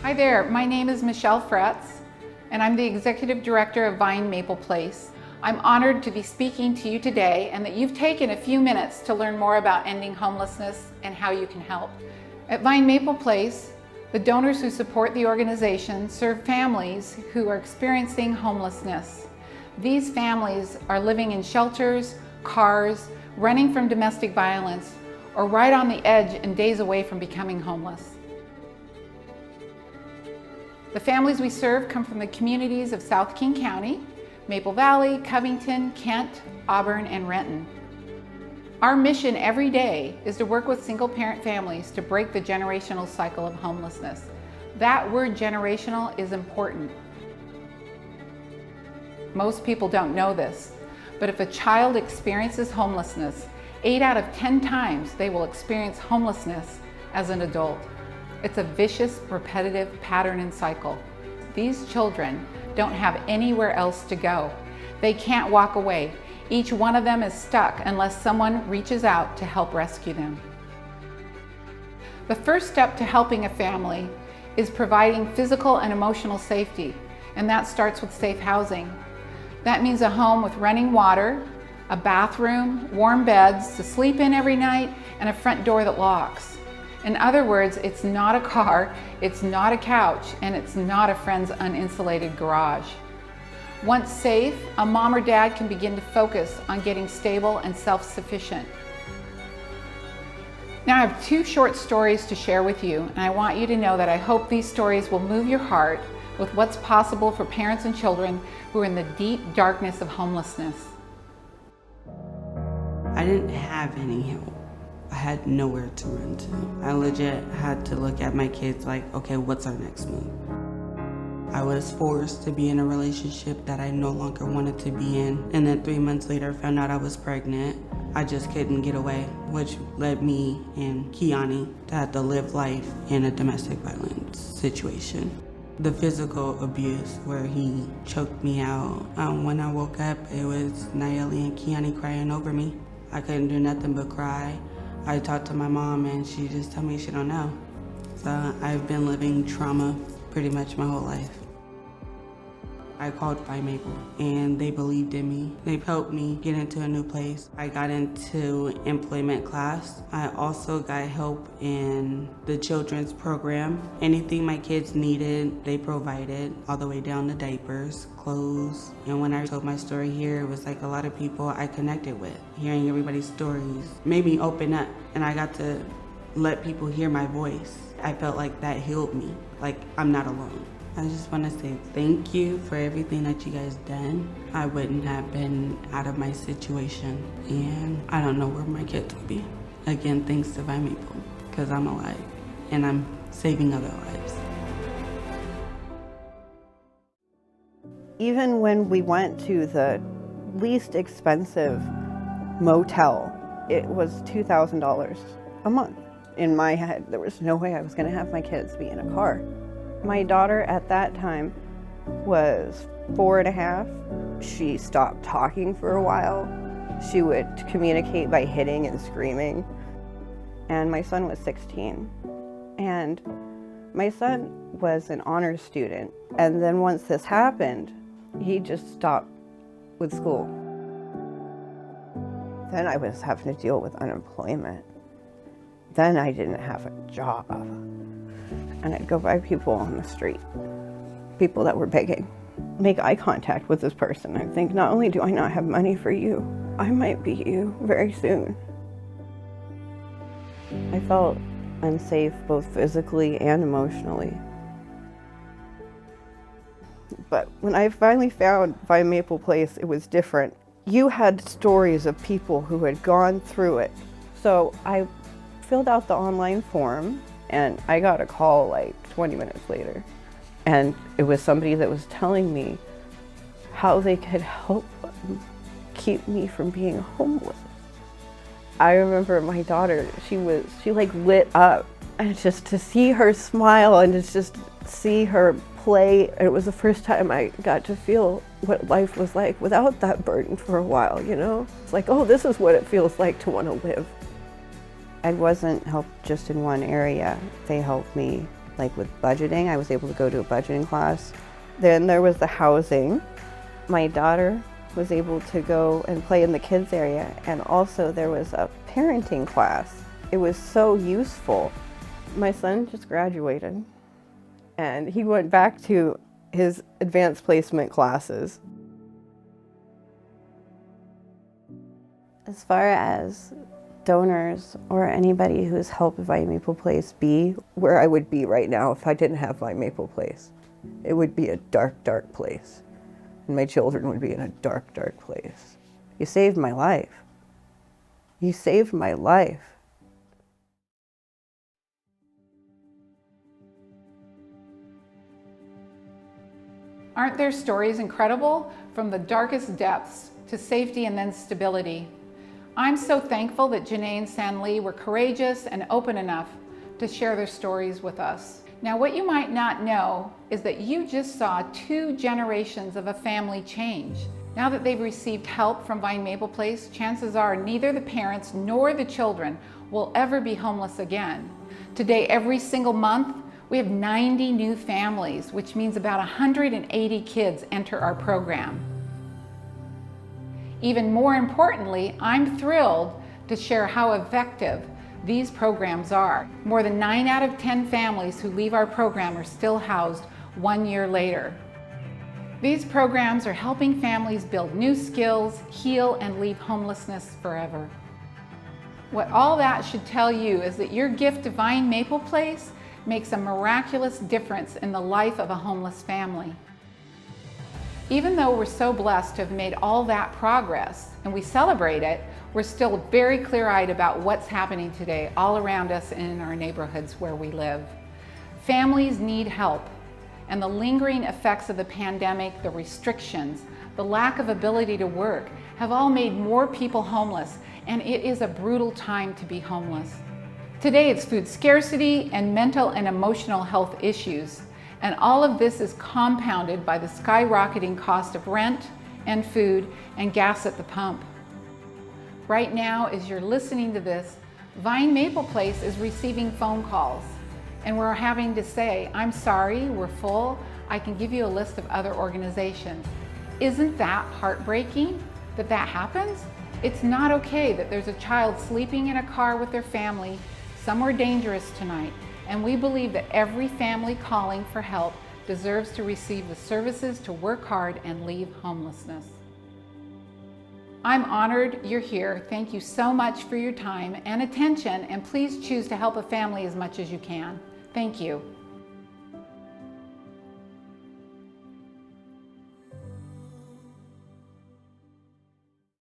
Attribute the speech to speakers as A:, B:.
A: Hi there, my name is Michelle Fretz, and I'm the Executive Director of Vine Maple Place. I'm honored to be speaking to you today and that you've taken a few minutes to learn more about ending homelessness and how you can help. At Vine Maple Place, the donors who support the organization serve families who are experiencing homelessness. These families are living in shelters, cars, running from domestic violence, or right on the edge and days away from becoming homeless. The families we serve come from the communities of South King County, Maple Valley, Covington, Kent, Auburn, and Renton. Our mission every day is to work with single-parent families to break the generational cycle of homelessness. That word generational is important. Most people don't know this, but if a child experiences homelessness, 8 out of 10 times they will experience homelessness as an adult. It's a vicious, repetitive pattern and cycle. These children don't have anywhere else to go. They can't walk away. Each one of them is stuck unless someone reaches out to help rescue them. The first step to helping a family is providing physical and emotional safety, and that starts with safe housing. That means a home with running water, a bathroom, warm beds to sleep in every night, and a front door that locks. In other words, it's not a car, it's not a couch, and it's not a friend's uninsulated garage. Once safe, a mom or dad can begin to focus on getting stable and self-sufficient. Now I have 2 short stories to share with you, and I want you to know that I hope these stories will move your heart with what's possible for parents and children who are in the deep darkness of homelessness.
B: I didn't have any help. I had nowhere to run to. I legit had to look at my kids like, okay, what's our next move? I was forced to be in a relationship that I no longer wanted to be in. And then 3 months later, I found out I was pregnant. I just couldn't get away, which led me and Kiani to have to live life in a domestic violence situation. The physical abuse where he choked me out. When I woke up, it was Nayeli and Kiani crying over me. I couldn't do nothing but cry. I talked to my mom and she just told me she don't know. So I've been living trauma pretty much my whole life. I called Vine Maple and they believed in me. They helped me get into a new place. I got into employment class. I also got help in the children's program. Anything my kids needed, they provided, all the way down to diapers, clothes. And when I told my story here, it was like a lot of people I connected with. Hearing everybody's stories made me open up, and I got to let people hear my voice. I felt like that healed me, like I'm not alone. I just want to say thank you for everything that you guys done. I wouldn't have been out of my situation, and I don't know where my kids would be. Again, thanks to Vine Maple, because I'm alive and I'm saving other lives.
C: Even when we went to the least expensive motel, it was $2,000 a month. In my head, there was no way I was going to have my kids be in a car. My daughter at that time was 4.5. She stopped talking for a while. She would communicate by hitting and screaming. And my son was 16. And my son was an honors student. And then once this happened, he just stopped with school. Then I was having to deal with unemployment. Then I didn't have a job. And I'd go by people on the street, people that were begging, make eye contact with this person. I think, not only do I not have money for you, I might be you very soon. I felt unsafe both physically and emotionally. But when I finally found Vine Maple Place, it was different. You had stories of people who had gone through it. So I filled out the online form, and I got a call like 20 minutes later. And it was somebody that was telling me how they could help keep me from being homeless. I remember my daughter, she like lit up. And just to see her smile and to just see her play, it was the first time I got to feel what life was like without that burden for a while, you know? It's like, oh, this is what it feels like to want to live. I wasn't helped just in one area. They helped me like with budgeting. I was able to go to a budgeting class. Then there was the housing. My daughter was able to go and play in the kids area, and also there was a parenting class. It was so useful. My son just graduated and he went back to his advanced placement classes. As far as donors or anybody who's helped Vine Maple Place be where I would be right now if I didn't have Vine Maple Place, it would be a dark, dark place. And my children would be in a dark, dark place. You saved my life. You saved my life.
A: Aren't their stories incredible? From the darkest depths to safety and then stability. I'm so thankful that Janae and San Lee were courageous and open enough to share their stories with us. Now, what you might not know is that you just saw 2 generations of a family change. Now that they've received help from Vine Maple Place, chances are neither the parents nor the children will ever be homeless again. Today, every single month, we have 90 new families, which means about 180 kids enter our program. Even more importantly, I'm thrilled to share how effective these programs are. More than 9 out of 10 families who leave our program are still housed 1 year later. These programs are helping families build new skills, heal, and leave homelessness forever. What all that should tell you is that your gift to Vine Maple Place makes a miraculous difference in the life of a homeless family. Even though we're so blessed to have made all that progress and we celebrate it, we're still very clear-eyed about what's happening today all around us and in our neighborhoods where we live. Families need help, and the lingering effects of the pandemic, the restrictions, the lack of ability to work have all made more people homeless, and it is a brutal time to be homeless. Today it's food scarcity and mental and emotional health issues, and all of this is compounded by the skyrocketing cost of rent and food and gas at the pump. Right now, as you're listening to this, Vine Maple Place is receiving phone calls, and we're having to say, I'm sorry, we're full. I can give you a list of other organizations. Isn't that heartbreaking that that happens? It's not okay that there's a child sleeping in a car with their family somewhere dangerous tonight, and we believe that every family calling for help deserves to receive the services to work hard and leave homelessness. I'm honored you're here. Thank you so much for your time and attention, and please choose to help a family as much as you can. Thank you.